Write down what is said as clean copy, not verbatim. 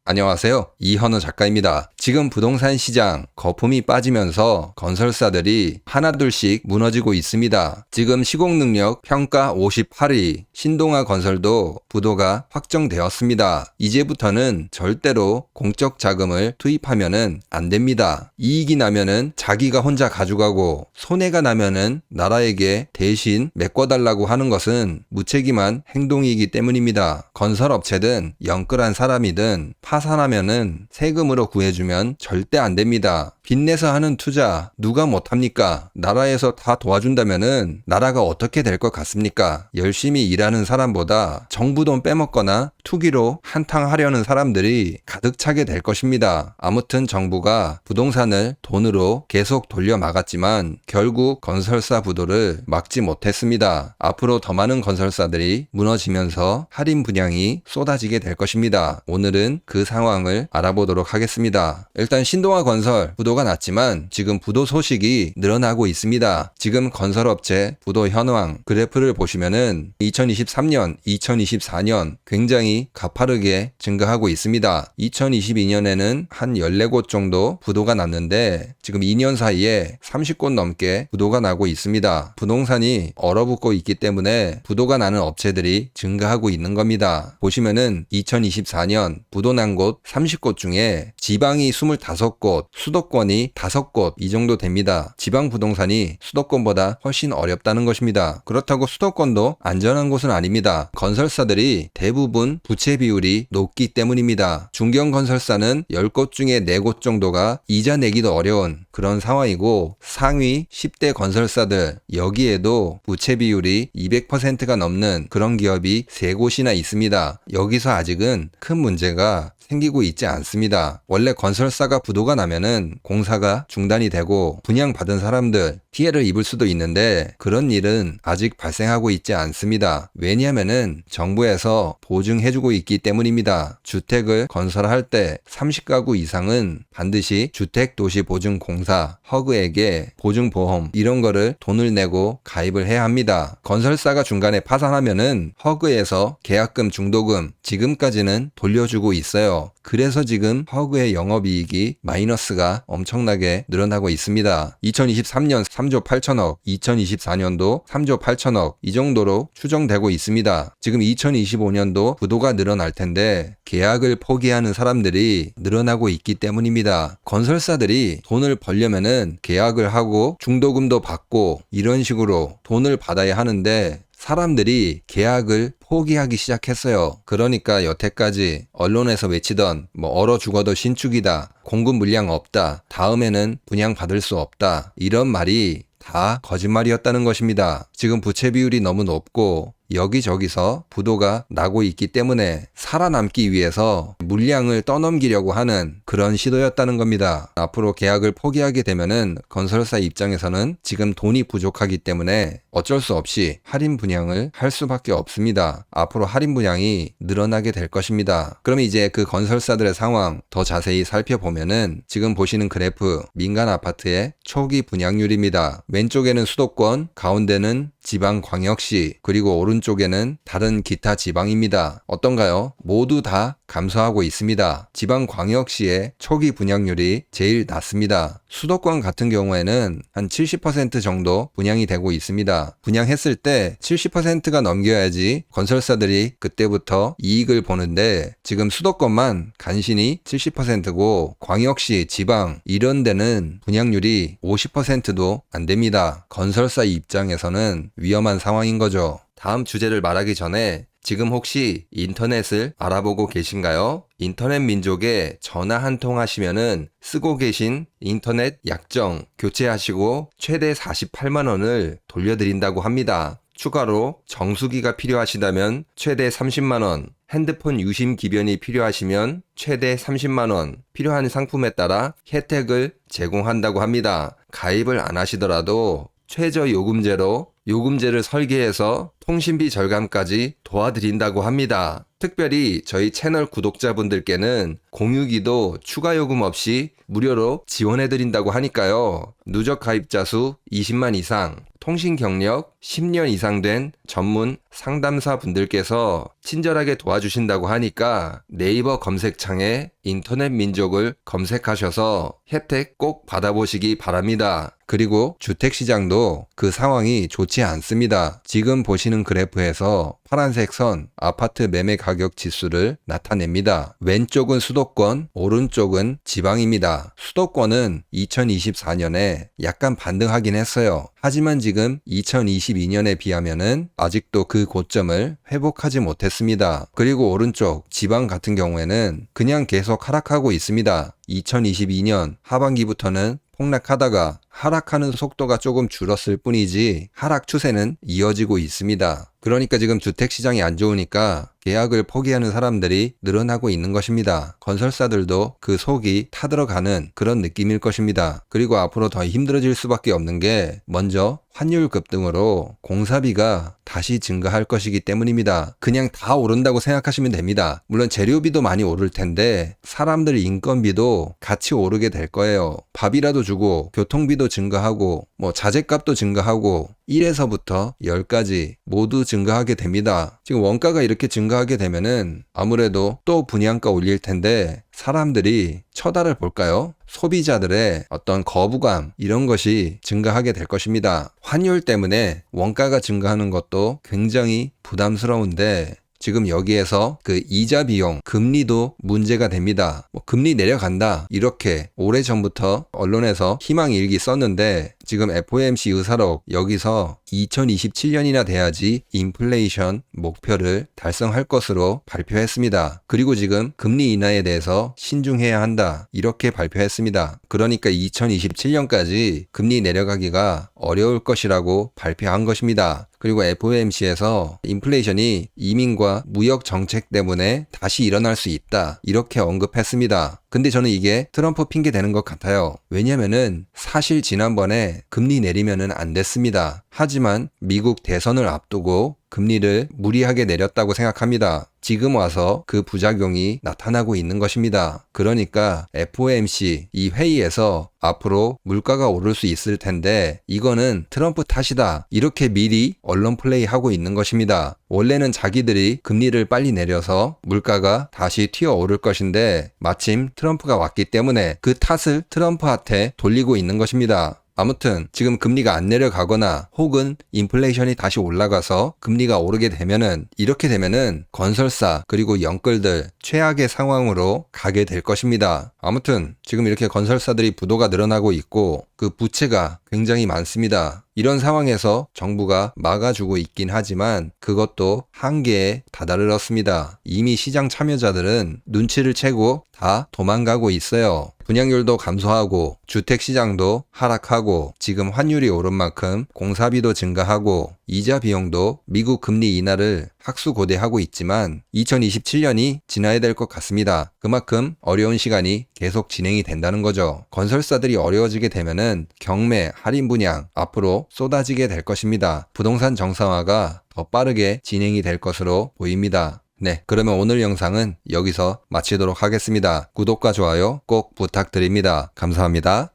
안녕하세요. 이현우 작가입니다. 지금 부동산 시장 거품이 빠지면서 건설사들이 하나둘씩 무너지고 있습니다. 지금 시공능력 평가 58위 신동아 건설도 부도가 확정되었습니다. 이제부터는 절대로 공적 자금을 투입하면은 안 됩니다. 이익이 나면은 자기가 혼자 가져가고 손해가 나면은 나라에게 대신 메꿔달라고 하는 것은 무책임한 행동이기 때문입니다. 건설업체든 영끌한 사람이든 파산하면은 세금으로 구해주면 절대 안 됩니다. 빚내서 하는 투자 누가 못합니까? 나라에서 다 도와준다면은 나라가 어떻게 될 것 같습니까? 열심히 일하는 사람보다 정부 돈 빼먹거나 투기로 한탕하려는 사람들이 가득 차게 될 것입니다. 아무튼 정부가 부동산을 돈으로 계속 돌려 막았지만 결국 건설사 부도를 막지 못했습니다. 앞으로 더 많은 건설사들이 무너지면서 할인 분양이 쏟아지게 될 것입니다. 오늘은 그 상황을 알아보도록 하겠습니다. 일단 신동아 건설 부도가 났지만 지금 부도 소식이 늘어나고 있습니다. 지금 건설업체 부도 현황 그래프를 보시면은 2023년, 2024년 굉장히 가파르게 증가하고 있습니다. 2022년에는 한 14곳 정도 부도가 났는데 지금 2년 사이에 30곳 넘게 부도가 나고 있습니다. 부동산이 얼어붙고 있기 때문에 부도가 나는 업체들이 증가하고 있는 겁니다. 보시면은 2024년 부도 난 곳 30곳 중에 지방이 25곳, 수도권이 5곳 이 정도 됩니다. 지방 부동산이 수도권보다 훨씬 어렵다는 것입니다. 그렇다고 수도권도 안전한 곳은 아닙니다. 건설사들이 대부분 부채 비율이 높기 때문입니다. 중견 건설사는 10곳 중에 4곳 정도가 이자 내기도 어려운 그런 상황이고 상위 10대 건설사들 여기에도 부채 비율이 200%가 넘는 그런 기업이 3곳이나 있습니다. 여기서 아직은 큰 문제가 생기고 있지 않습니다. 원래 건설사가 부도가 나면은 공사가 중단이 되고 분양받은 사람들 피해를 입을 수도 있는데 그런 일은 아직 발생하고 있지 않습니다. 왜냐하면은 정부에서 보증해주고 있기 때문입니다. 주택을 건설할 때 30가구 이상은 반드시 주택도시보증공사 허그에게 보증보험 이런 거를 돈을 내고 가입을 해야 합니다. 건설사가 중간에 파산하면은 허그에서 계약금 중도금 지금까지는 돌려주고 있어요. 그래서 지금 허그의 영업이익이 마이너스가 엄청나게 늘어나고 있습니다. 2023년 3조 8천억, 2024년도 3조 8천억 이 정도로 추정되고 있습니다. 지금 2025년도 부도가 늘어날 텐데 계약을 포기하는 사람들이 늘어나고 있기 때문입니다. 건설사들이 돈을 벌려면은 계약을 하고 중도금도 받고 이런 식으로 돈을 받아야 하는데 사람들이 계약을 포기하기 시작했어요. 그러니까 여태까지 언론에서 외치던 얼어 죽어도 신축이다, 공급 물량 없다, 다음에는 분양 받을 수 없다 이런 말이 다 거짓말이었다는 것입니다. 지금 부채 비율이 너무 높고 여기저기서 부도가 나고 있기 때문에 살아남기 위해서 물량을 떠넘기려고 하는 그런 시도였다는 겁니다. 앞으로 계약을 포기하게 되면은 건설사 입장에서는 지금 돈이 부족하기 때문에 어쩔 수 없이 할인 분양을 할 수밖에 없습니다. 앞으로 할인 분양이 늘어나게 될 것입니다. 그럼 이제 그 건설사들의 상황 더 자세히 살펴보면은 지금 보시는 그래프 민간 아파트의 초기 분양률입니다. 왼쪽에는 수도권, 가운데는 지방광역시, 그리고 오른쪽에는 다른 기타 지방입니다. 어떤가요? 모두 다 감소하고 있습니다. 지방광역시의 초기 분양률이 제일 낮습니다. 수도권 같은 경우에는 한 70% 정도 분양이 되고 있습니다. 분양했을 때 70%가 넘겨야지 건설사들이 그때부터 이익을 보는데 지금 수도권만 간신히 70%고 광역시, 지방 이런 데는 분양률이 50%도 안 됩니다. 건설사 입장에서는 위험한 상황인 거죠. 다음 주제를 말하기 전에 지금 혹시 인터넷을 알아보고 계신가요? 인터넷 민족에 전화 한 통 하시면은 쓰고 계신 인터넷 약정 교체하시고 최대 48만 원을 돌려드린다고 합니다. 추가로 정수기가 필요하시다면 최대 30만 원, 핸드폰 유심 기변이 필요하시면 최대 30만 원, 필요한 상품에 따라 혜택을 제공한다고 합니다. 가입을 안 하시더라도 최저 요금제로 요금제를 설계해서 통신비 절감까지 도와드린다고 합니다. 특별히 저희 채널 구독자분들께는 공유기도 추가 요금 없이 무료로 지원해드린다고 하니까요. 누적 가입자 수 20만 이상, 통신 경력 10년 이상 된 전문 상담사 분들께서 친절하게 도와주신다고 하니까 네이버 검색창에 인터넷 민족을 검색하셔서 혜택 꼭 받아보시기 바랍니다. 그리고 주택시장도 그 상황이 좋지 않습니다. 지금 보시는 그래프에서 파란색 선 아파트 매매 가격 지수를 나타냅니다. 왼쪽은 수도권, 오른쪽은 지방입니다. 수도권은 2024년에 약간 반등하긴 했어요. 하지만 지금 2022년에 비하면은 아직도 그 고점을 회복하지 못했습니다. 그리고 오른쪽 지방 같은 경우에는 그냥 계속 하락하고 있습니다. 2022년 하반기부터는 폭락하다가 하락하는 속도가 조금 줄었을 뿐이지 하락 추세는 이어지고 있습니다. 그러니까 지금 주택시장이 안 좋으니까 계약을 포기하는 사람들이 늘어나고 있는 것입니다. 건설사들도 그 속이 타들어가는 그런 느낌일 것입니다. 그리고 앞으로 더 힘들어질 수밖에 없는 게 먼저 환율 급등으로 공사비가 다시 증가할 것이기 때문입니다. 그냥 다 오른다고 생각하시면 됩니다. 물론 재료비도 많이 오를 텐데 사람들 인건비도 같이 오르게 될 거예요. 밥이라도 주고 교통비도 증가하고 자재값도 증가하고 1에서부터 10까지 모두 증가하게 됩니다. 지금 원가가 이렇게 증가하게 되면은 아무래도 또 분양가 올릴 텐데 사람들이 쳐다를 볼까요? 소비자들의 어떤 거부감 이런 것이 증가하게 될 것입니다. 환율 때문에 원가가 증가하는 것도 굉장히 부담스러운데 지금 여기에서 그 이자 비용, 금리도 문제가 됩니다. 금리 내려간다 이렇게 오래전부터 언론에서 희망 일기 썼는데 지금 FOMC 의사록 여기서 2027년이나 돼야지 인플레이션 목표를 달성할 것으로 발표했습니다. 그리고 지금 금리 인하에 대해서 신중해야 한다 이렇게 발표했습니다. 그러니까 2027년까지 금리 내려가기가 어려울 것이라고 발표한 것입니다. 그리고 FOMC에서 인플레이션이 이민과 무역 정책 때문에 다시 일어날 수 있다 이렇게 언급했습니다. 근데 저는 이게 트럼프 핑계 되는 것 같아요. 왜냐면은 사실 지난번에 금리 내리면은 안 됐습니다. 하지만 미국 대선을 앞두고 금리를 무리하게 내렸다고 생각합니다. 지금 와서 그 부작용이 나타나고 있는 것입니다. 그러니까 FOMC 이 회의에서 앞으로 물가가 오를 수 있을 텐데 이거는 트럼프 탓이다 이렇게 미리 언론 플레이하고 있는 것입니다. 원래는 자기들이 금리를 빨리 내려서 물가가 다시 튀어오를 것인데 마침 트럼프가 왔기 때문에 그 탓을 트럼프한테 돌리고 있는 것입니다. 아무튼 지금 금리가 안 내려가거나 혹은 인플레이션이 다시 올라가서 금리가 오르게 되면은 이렇게 되면은 건설사 그리고 영끌들 최악의 상황으로 가게 될 것입니다. 아무튼 지금 이렇게 건설사들이 부도가 늘어나고 있고 그 부채가 굉장히 많습니다. 이런 상황에서 정부가 막아주고 있긴 하지만 그것도 한계에 다다르렀습니다. 이미 시장 참여자들은 눈치를 채고 다 도망가고 있어요. 분양률도 감소하고 주택시장도 하락하고 지금 환율이 오른 만큼 공사비도 증가하고 이자 비용도 미국 금리 인하를 학수고대하고 있지만 2027년이 지나야 될 것 같습니다. 그만큼 어려운 시간이 계속 진행이 된다는 거죠. 건설사들이 어려워지게 되면은 경매, 할인 분양 앞으로 쏟아지게 될 것입니다. 부동산 정상화가 더 빠르게 진행이 될 것으로 보입니다. 네, 그러면 오늘 영상은 여기서 마치도록 하겠습니다. 구독과 좋아요 꼭 부탁드립니다. 감사합니다.